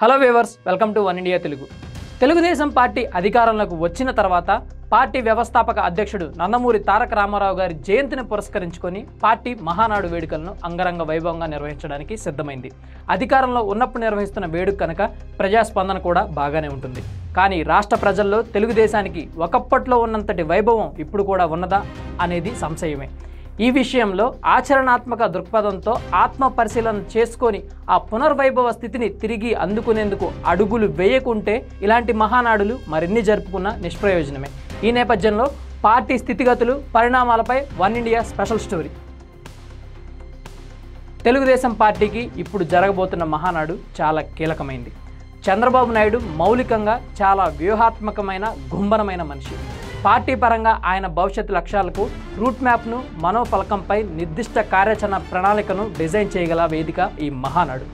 Hello viewers, welcome to one India Telugu. Telugu Desam party అధికారంలోకి వచ్చిన తర్వాత పార్టీ వ్యవస్థాపక అధ్యక్షుడు నందమూరి తారక రామారావు గారి జయంతిని పురస్కరించుకొని పార్టీ మహానాడు వేడుకలను అంగరంగ వైభవంగా నిర్వహించడానికి సిద్ధమైంది. అధికారంలో ఉన్నప్పుడు నిర్వహిస్తున్న వేడుక కనుక ప్రజాస్పందన కూడా బాగానే ఉంటుంది. కానీ రాష్ట్ర ప్రజల్లో తెలుగుదేశానికి ఒకప్పట్లో ఉన్నంతటి వైభవం ఇప్పుడు కూడా ఉన్నదా అనేది సంశయమే. ఈ విషయంలో ఆచరణాత్మక దృక్పథంతో ఆత్మ పరిశీలన చేసుకొని ఆ పునర్వైభవ స్థితిని తిరిగి అందుకునేందుకు అడుగులు వేయకుంటే ఇలాంటి మహానాడులు మరిన్ని జరుపుకున్న నిష్ప్రయోజనమే. ఈ నేపథ్యంలో పార్టీ స్థితిగతులు, పరిణామాలపై one India special story. Telugu Desam పార్టీకి ఇప్పుడు జరగబోతున్న మహానాడు చాలా కీలకమైంది. చంద్రబాబు నాయుడు మౌలికంగా చాలా వ్యూహాత్మకమైన, గుంభనమైన మనిషి. పార్టీ పరంగా ఆయన భవిష్యత్ లక్ష్యాలకు రూట్ మ్యాప్ను, మనోఫలకంపై నిర్దిష్ట కార్యాచరణ ప్రణాళికను డిజైన్ చేయగల వేదిక ఈ మహానాడు.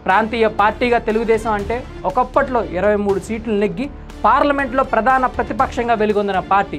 ప్రాంతీయ పార్టీగా తెలుగుదేశం అంటే ఒకప్పట్లో 23 సీట్లు నెగ్గి పార్లమెంట్లో ప్రధాన ప్రతిపక్షంగా వెలుగొందిన పార్టీ.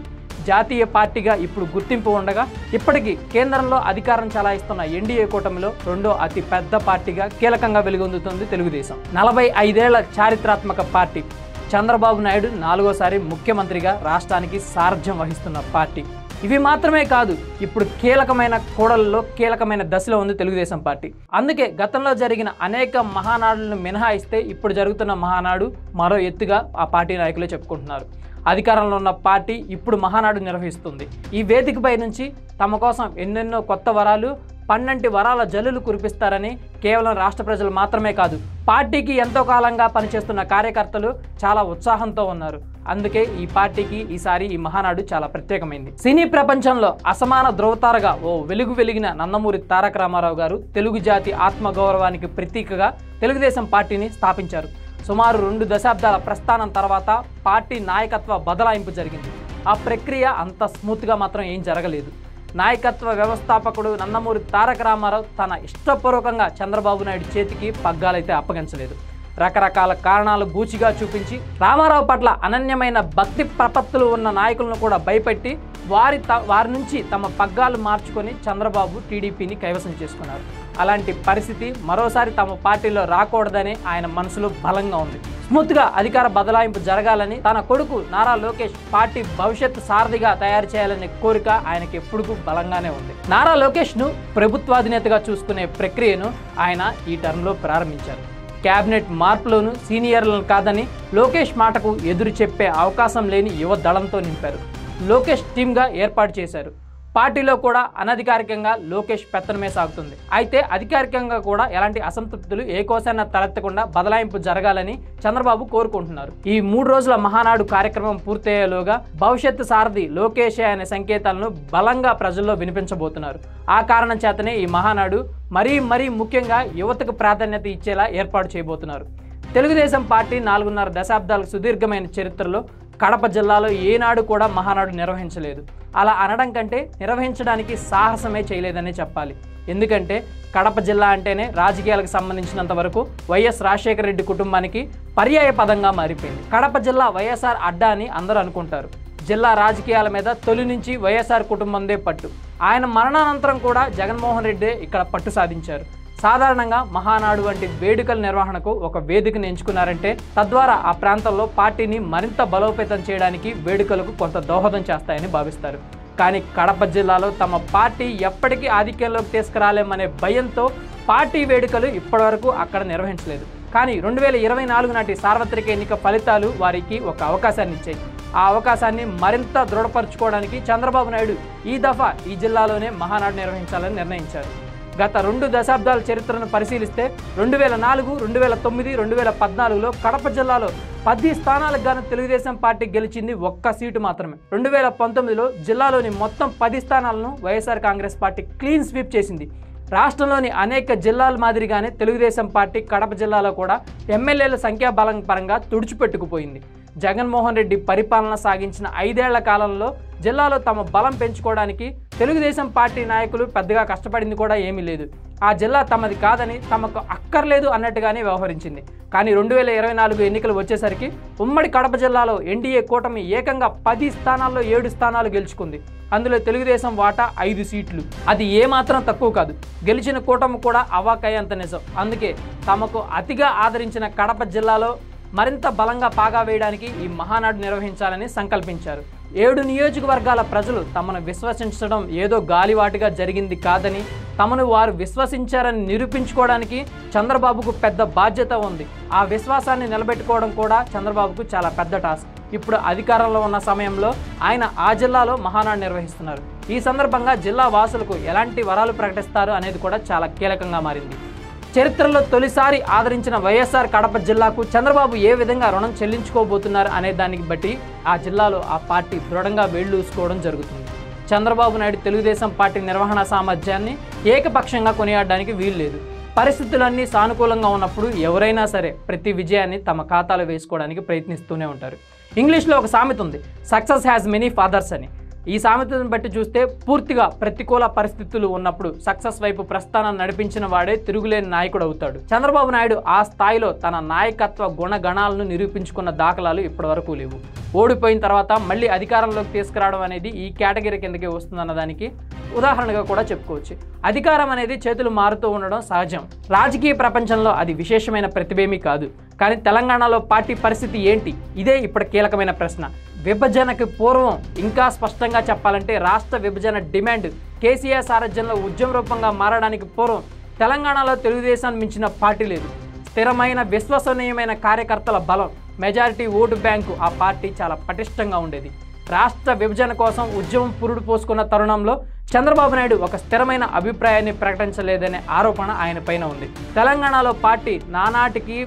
జాతీయ పార్టీగా ఇప్పుడు గుర్తింపు ఉండగా ఇప్పటికీ కేంద్రంలో అధికారం చలాయిస్తున్న ఎన్డీఏ కూటమిలో రెండో అతి పెద్ద పార్టీగా కీలకంగా వెలుగొందుతుంది తెలుగుదేశం. 45 ఏళ్ల చారిత్రాత్మక పార్టీ. చంద్రబాబు నాయుడు 4వసారి ముఖ్యమంత్రిగా రాష్ట్రానికి సారథ్యం వహిస్తున్న పార్టీ. ఇవి మాత్రమే కాదు, ఇప్పుడు కీలకమైన కూడలలో కీలకమైన దశలో ఉంది తెలుగుదేశం పార్టీ. అందుకే గతంలో జరిగిన అనేక మహానాడులను మినహాయిస్తే ఇప్పుడు జరుగుతున్న మహానాడు మరో ఎత్తుగా ఆ పార్టీ నాయకులే చెప్పుకుంటున్నారు. అధికారంలో ఉన్న పార్టీ ఇప్పుడు మహానాడు నిర్వహిస్తుంది. ఈ వేదికపై నుంచి తమ కోసం ఎన్నెన్నో కొత్త వరాలు, 12 వరాల జల్లులు కురిపిస్తారని కేవలం రాష్ట్ర ప్రజలు మాత్రమే కాదు, పార్టీకి ఎంతో కాలంగా పనిచేస్తున్న కార్యకర్తలు చాలా ఉత్సాహంతో ఉన్నారు. అందుకే ఈ పార్టీకి ఈసారి ఈ మహానాడు చాలా ప్రత్యేకమైంది. సినీ ప్రపంచంలో అసమాన ధ్రువతారగా ఓ వెలుగు వెలిగిన నందమూరి తారక రామారావు గారు తెలుగు జాతి ఆత్మగౌరవానికి ప్రతీకగా తెలుగుదేశం పార్టీని స్థాపించారు. సుమారు 2 దశాబ్దాల ప్రస్థానం తర్వాత పార్టీ నాయకత్వ బదలాయింపు జరిగింది. ఆ ప్రక్రియ అంత స్మూత్గా మాత్రం ఏం జరగలేదు. నాయకత్వ వ్యవస్థాపకుడు నందమూరి తారక రామారావు తన ఇష్టపూర్వకంగా చంద్రబాబు నాయుడు చేతికి పగ్గాలైతే అప్పగించలేదు. రకరకాల కారణాలు బూచిగా చూపించి రామారావు పట్ల అనన్యమైన భక్తి ప్రపత్తులు ఉన్న నాయకులను కూడా భయపెట్టి వారి నుంచి తమ పగ్గాలు మార్చుకొని చంద్రబాబు టీడీపీని కైవసం చేసుకున్నారు. అలాంటి పరిస్థితి మరోసారి తమ పార్టీలో రాకూడదని ఆయన మనసులో బలంగా ఉంది. స్మూత్గా అధికార బదలాయింపు జరగాలని తన కొడుకు నారా లోకేష్ పార్టీ భవిష్యత్ సారథిగా తయారు చేయాలనే కోరిక ఆయనకి ఎప్పుడూ బలంగానే ఉంది. నారా లోకేష్ను ప్రభుత్వాధినేతగా చూసుకునే ప్రక్రియను ఆయన ఈ టర్మ్లో ప్రారంభించారు. క్యాబినెట్ మార్పులోనూ సీనియర్లను కాదని లోకేష్ మాటకు ఎదురు చెప్పే అవకాశం లేని యువ దళంతో నింపారు. లోకేష్ టీమ్గా ఏర్పాటు చేశారు. పార్టీలో కూడా అనధికారికంగా లోకేష్ పెత్తనమే సాగుతుంది. అయితే అధికారికంగా కూడా ఎలాంటి అసంతృప్తులు ఏ కోసాన తలెత్తకుండా బదలాయింపు జరగాలని చంద్రబాబు కోరుకుంటున్నారు. ఈ 3 రోజుల మహానాడు కార్యక్రమం పూర్తయ్యేలోగా భవిష్యత్తు సారథి లోకేషే అనే సంకేతాలను బలంగా ప్రజల్లో వినిపించబోతున్నారు. ఆ కారణం చేతనే ఈ మహానాడు మరీ ముఖ్యంగా యువతకు ప్రాధాన్యత ఇచ్చేలా ఏర్పాటు చేయబోతున్నారు. తెలుగుదేశం పార్టీ 4.5 దశాబ్దాల సుదీర్ఘమైన చరిత్రలో కడప జిల్లాలో ఏనాడు కూడా మహానాడు నిర్వహించలేదు. అలా అనడం కంటే నిర్వహించడానికి సాహసమే చేయలేదనే చెప్పాలి. ఎందుకంటే కడప జిల్లా అంటేనే రాజకీయాలకు సంబంధించినంత వరకు వైఎస్ రాజశేఖర రెడ్డి కుటుంబానికి పర్యాయ పదంగా మారిపోయింది. కడప జిల్లా వైఎస్ఆర్ అడ్డా అని అందరూ అనుకుంటారు. జిల్లా రాజకీయాల మీద తొలి నుంచి వైఎస్ఆర్ కుటుంబందే పట్టు. ఆయన మరణానంతరం కూడా జగన్మోహన్ రెడ్డి ఇక్కడ పట్టు సాధించారు. సాధారణంగా మహానాడు వంటి వేడుకల నిర్వహణకు ఒక వేదికను ఎంచుకున్నారంటే తద్వారా ఆ ప్రాంతంలో పార్టీని మరింత బలోపేతం చేయడానికి వేడుకలకు కొంత దోహదం చేస్తాయని భావిస్తారు. కానీ కడప జిల్లాలో తమ పార్టీ ఎప్పటికీ ఆధిక్యంలోకి తీసుకురాలేమనే భయంతో పార్టీ వేడుకలు ఇప్పటివరకు అక్కడ నిర్వహించలేదు. కానీ 2024 నాటి సార్వత్రిక ఎన్నిక ఫలితాలు వారికి ఒక అవకాశాన్ని ఇచ్చాయి. ఆ అవకాశాన్ని మరింత దృఢపరచుకోవడానికి చంద్రబాబు నాయుడు ఈ దఫా ఈ జిల్లాలోనే మహానాడు నిర్వహించాలని నిర్ణయించారు. గత 2 దశాబ్దాల చరిత్రను పరిశీలిస్తే 2004, 2009, 2014లో కడప జిల్లాలో 10 స్థానాలకు గాను తెలుగుదేశం పార్టీ గెలిచింది 1 సీటు మాత్రమే. 2019లో జిల్లాలోని మొత్తం 10 స్థానాలను YSR Congress party clean sweep చేసింది. రాష్ట్రంలోని అనేక జిల్లాల మాదిరిగానే తెలుగుదేశం పార్టీ కడప జిల్లాలో కూడా ఎమ్మెల్యేల సంఖ్యాబలం పరంగా తుడిచిపెట్టుకుపోయింది. జగన్మోహన్ రెడ్డి పరిపాలన సాగించిన 5 ఏళ్ల కాలంలో జిల్లాలో తమ బలం పెంచుకోవడానికి తెలుగుదేశం పార్టీ నాయకులు పెద్దగా కష్టపడింది కూడా ఏమీ లేదు. ఆ జిల్లా తమది కాదని, తమకు అక్కర్లేదు అన్నట్టుగానే వ్యవహరించింది. కానీ 2024 ఎన్నికలు వచ్చేసరికి ఉమ్మడి కడప జిల్లాలో ఎన్డీఏ కూటమి ఏకంగా 10 స్థానాల్లో 7 స్థానాలు గెలుచుకుంది. అందులో తెలుగుదేశం వాటా 5 సీట్లు. అది ఏమాత్రం తక్కువ కాదు. గెలిచిన కూటమి కూడా అవాక్కయ్యేంత నిజం. అందుకే తమకు అతిగా ఆదరించిన కడప జిల్లాలో మరింత బలంగా పాగా వేయడానికి ఈ మహానాడు నిర్వహించాలని సంకల్పించారు. 7 నియోజకవర్గాల ప్రజలు తమను విశ్వసించడం ఏదో గాలివాటిగా జరిగింది కాదని, తమను వారు విశ్వసించారని నిరూపించుకోవడానికి చంద్రబాబుకు పెద్ద బాధ్యత ఉంది. ఆ విశ్వాసాన్ని నిలబెట్టుకోవడం కూడా చంద్రబాబుకు చాలా పెద్ద టాస్క్. ఇప్పుడు అధికారంలో ఉన్న సమయంలో ఆయన ఆ జిల్లాలో మహానాడు నిర్వహిస్తున్నారు. ఈ సందర్భంగా జిల్లా వాసులకు ఎలాంటి వరాలు ప్రకటిస్తారు అనేది కూడా చాలా కీలకంగా మారింది. చరిత్రలో తొలిసారి ఆదరించిన వైఎస్ఆర్ కడప జిల్లాకు చంద్రబాబు ఏ విధంగా రుణం చెల్లించుకోబోతున్నారు అనే దానికి బట్టి ఆ జిల్లాలో ఆ పార్టీ దృఢంగా వేళ్లూసుకోవడం జరుగుతుంది. చంద్రబాబు నాయుడు తెలుగుదేశం పార్టీ నిర్వహణ సామర్థ్యాన్ని ఏకపక్షంగా కొనియాడడానికి వీల్లేదు. పరిస్థితులన్నీ సానుకూలంగా ఉన్నప్పుడు ఎవరైనా సరే ప్రతి విజయాన్ని తమ ఖాతాలో వేసుకోవడానికి ప్రయత్నిస్తూనే ఉంటారు. ఇంగ్లీష్లో ఒక సామెత ఉంది, సక్సెస్ హ్యాస్ మెనీ ఫాదర్స్ అని. ఈ సామెతను బట్టి చూస్తే పూర్తిగా ప్రతికూల పరిస్థితులు ఉన్నప్పుడు సక్సెస్ వైపు ప్రస్థానం నడిపించిన వాడే తిరుగులేని నాయకుడు అవుతాడు. చంద్రబాబు నాయుడు ఆ స్థాయిలో తన నాయకత్వ గుణగణాలను నిరూపించుకున్న దాఖలాలు ఇప్పటివరకు లేవు. ఓడిపోయిన తర్వాత మళ్ళీ అధికారంలోకి తీసుకురావడం అనేది ఈ కేటగిరీ కిందకి వస్తుందన్న దానికి ఉదాహరణగా కూడా చెప్పుకోవచ్చు. అధికారం అనేది చేతులు మారుతూ ఉండడం సహజం. రాజకీయ ప్రపంచంలో అది విశేషమైన ప్రతిభేమీ కాదు. కానీ తెలంగాణలో పార్టీ పరిస్థితి ఏంటి? ఇదే ఇప్పుడు కీలకమైన ప్రశ్న. విభజనకు పూర్వం ఇంకా స్పష్టంగా చెప్పాలంటే రాష్ట్ర విభజన డిమాండ్ కేసీఆర్ సారథ్యంలో ఉద్యమ రూపంగా మారడానికి పూర్వం తెలంగాణలో తెలుగుదేశాన్ని మించిన పార్టీ లేదు. స్థిరమైన విశ్వసనీయమైన కార్యకర్తల బలం, మెజారిటీ ఓటు బ్యాంకు ఆ పార్టీ చాలా పటిష్టంగా ఉండేది. రాష్ట్ర విభజన కోసం ఉద్యమం పురుడు పోసుకున్న తరుణంలో చంద్రబాబు నాయుడు ఒక స్థిరమైన అభిప్రాయాన్ని ప్రకటించలేదనే ఆరోపణ ఆయన పైన ఉంది. తెలంగాణలో పార్టీ నానాటికి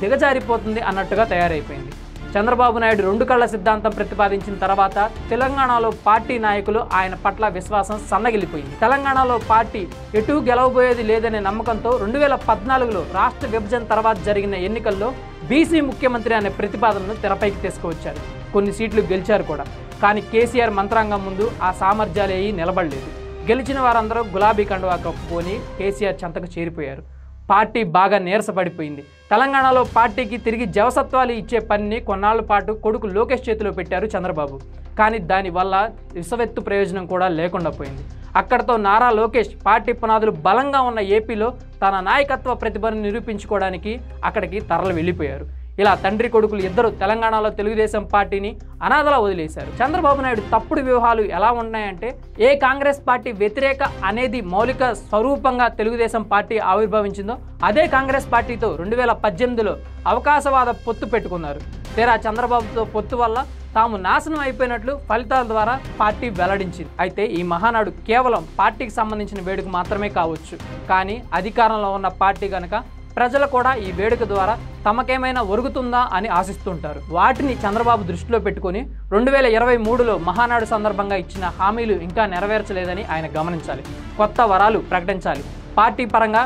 దిగజారిపోతుంది అన్నట్టుగా తయారైపోయింది. చంద్రబాబు నాయుడు 2 కళ్ల సిద్ధాంతం ప్రతిపాదించిన తర్వాత తెలంగాణలో పార్టీ నాయకులు ఆయన పట్ల విశ్వాసం సన్నగిల్లిపోయింది. తెలంగాణలో పార్టీ ఎటూ గెలవబోయేది లేదనే నమ్మకంతో 2014లో రాష్ట్ర విభజన తర్వాత జరిగిన ఎన్నికల్లో బీసీ ముఖ్యమంత్రి అనే ప్రతిపాదనను తెరపైకి తీసుకువచ్చారు. కొన్ని సీట్లు గెలిచారు కూడా. కానీ కేసీఆర్ మంత్రాంగం ముందు ఆ సామర్థ్యాలు ఏవి నిలబడలేదు. గెలిచిన వారందరూ గులాబీ కండువా కప్పుకొని కేసీఆర్ చెంతకు చేరిపోయారు. పార్టీ బాగా నీరసపడిపోయింది. తెలంగాణలో పార్టీకి తిరిగి జవసత్వాలు ఇచ్చే పనిని కొన్నాళ్ల పాటు కొడుకు లోకేష్ చేతిలో పెట్టారు చంద్రబాబు. కానీ దానివల్ల విసవెత్తు ప్రయోజనం కూడా లేకుండా పోయింది. అక్కడతో నారా లోకేష్ పార్టీ పునాదులు బలంగా ఉన్న ఏపీలో తన నాయకత్వ ప్రతిభను నిరూపించుకోవడానికి అక్కడికి తరలి వెళ్ళిపోయారు. ఇలా తండ్రి కొడుకులు ఇద్దరు తెలంగాణలో తెలుగుదేశం పార్టీని అనాథలా వదిలేశారు. చంద్రబాబు నాయుడు తప్పుడు వ్యూహాలు ఎలా ఉన్నాయంటే, ఏ కాంగ్రెస్ పార్టీ వ్యతిరేక అనేది మౌలిక స్వరూపంగా తెలుగుదేశం పార్టీ ఆవిర్భవించిందో అదే కాంగ్రెస్ పార్టీతో 2018లో అవకాశవాద పొత్తు పెట్టుకున్నారు. తీరా చంద్రబాబుతో పొత్తు వల్ల తాము నాశనం అయిపోయినట్లు ఫలితాల ద్వారా పార్టీ వెల్లడించింది. అయితే ఈ మహానాడు కేవలం పార్టీకి సంబంధించిన వేడుక మాత్రమే కావచ్చు. కానీ అధికారంలో ఉన్న పార్టీ కనుక ప్రజలు కూడా ఈ వేడుక ద్వారా తమకేమైనా ఒరుగుతుందా అని ఆశిస్తుంటారు. వాటిని చంద్రబాబు దృష్టిలో పెట్టుకుని 2023లో మహానాడు సందర్భంగా ఇచ్చిన హామీలు ఇంకా నెరవేర్చలేదని ఆయన గమనించాలి. కొత్త వరాలు ప్రకటించాలి. పార్టీ పరంగా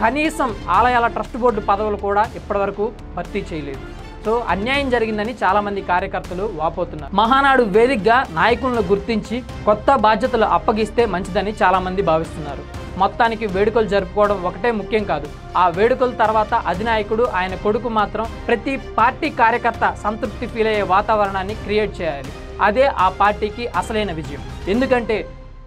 కనీసం ఆలయాల ట్రస్ట్ బోర్డు పదవులు కూడా ఇప్పటివరకు భర్తీ చేయలేదు. సో అన్యాయం జరిగిందని చాలామంది కార్యకర్తలు వాపోతున్నారు. మహానాడు వేదికగా నాయకులను గుర్తించి కొత్త బాధ్యతలు అప్పగిస్తే మంచిదని చాలామంది భావిస్తున్నారు. మొత్తానికి వేడుకలు జరుపుకోవడం ఒకటే ముఖ్యం కాదు. ఆ వేడుకల తర్వాత అధినాయకుడు ఆయన కొడుకు మాత్రం ప్రతి పార్టీ కార్యకర్త సంతృప్తి ఫీల్ అయ్యే వాతావరణాన్ని క్రియేట్ చేయాలి. అదే ఆ పార్టీకి అసలైన విజయం. ఎందుకంటే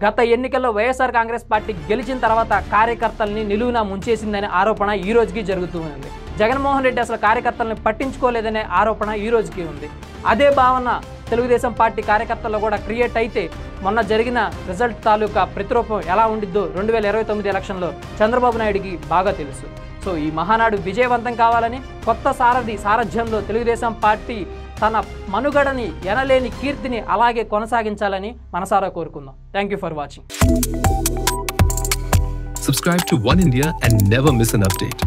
గత ఎన్నికల్లో వైఎస్ఆర్ కాంగ్రెస్ పార్టీ గెలిచిన తర్వాత కార్యకర్తల్ని నిలువునా ముంచేసిందనే ఆరోపణ ఈ రోజుకి జరుగుతూ ఉంది. జగన్మోహన్ రెడ్డి అసలు కార్యకర్తలను పట్టించుకోలేదనే ఆరోపణ ఈ రోజుకి ఉంది. అదే భావన తెలుగుదేశం పార్టీ కార్యకర్తల్లో కూడా క్రియేట్ అయితే మొన్న జరిగిన రిజల్ట్ తాలూకా ప్రతిరూపం ఎలా ఉండిద్దో 2029 ఎలక్షన్లో చంద్రబాబు నాయుడికి బాగా తెలుసు. సో ఈ మహానాడు విజయవంతం కావాలని కొత్త సారథ్యంలో తెలుగుదేశం పార్టీ తన మనుగడని ఎనలేని కీర్తిని అలాగే కొనసాగించాలని మనసారా కోరుకుందాం. Thank you for watching. Subscribe to One India and never miss an update.